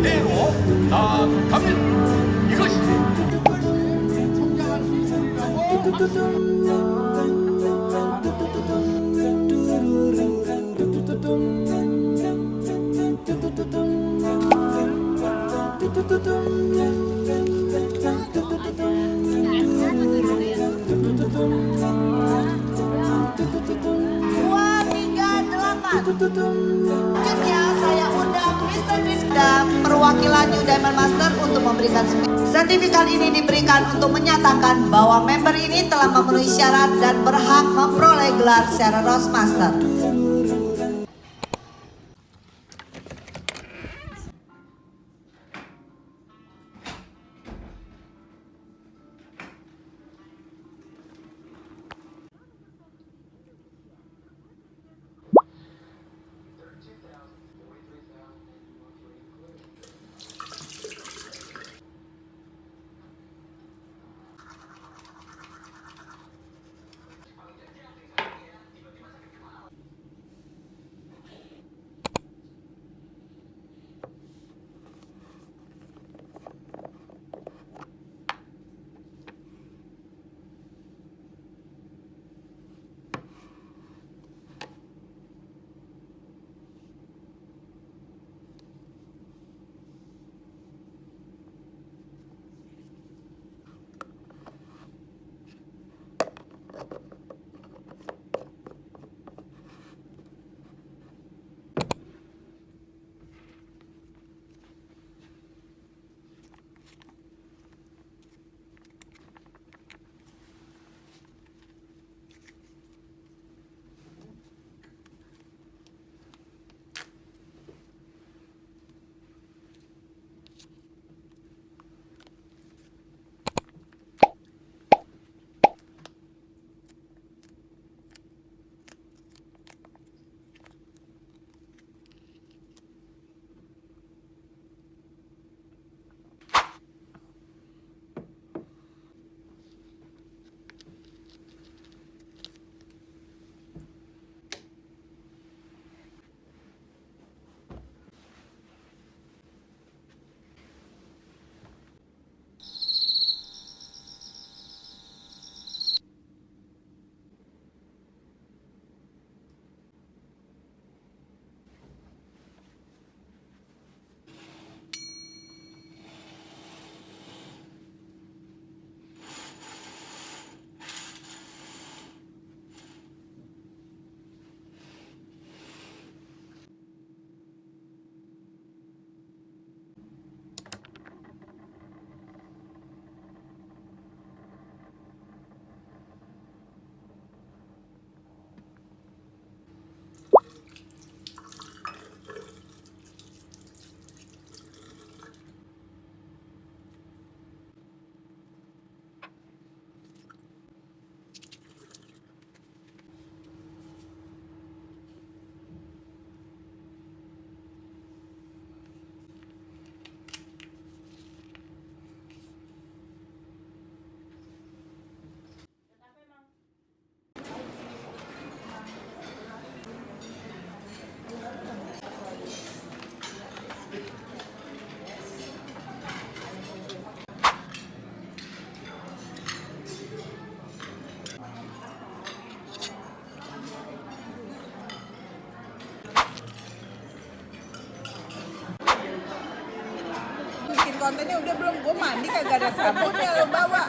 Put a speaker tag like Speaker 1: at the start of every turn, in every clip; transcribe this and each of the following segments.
Speaker 1: 대로 나가면 이것이
Speaker 2: Selanjutnya saya undang Mr. Rizka perwakilan New Diamond Master untuk memberikan sertifikat ini diberikan untuk menyatakan bahwa member ini telah memenuhi syarat dan berhak memperoleh gelar secara Roastmaster.
Speaker 3: Kontennya udah belum, gue mandi kagak ada sabunnya lo bawa.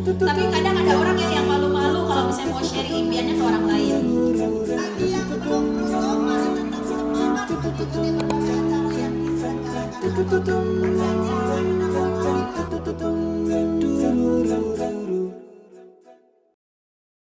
Speaker 4: Tapi kadang ada orang yang malu-malu kalau misalnya mau share impiannya ke orang lain.
Speaker 2: Bagi yang belum beruntung, mari tetap semangat mengikuti berbagai acara yang diselenggarakan.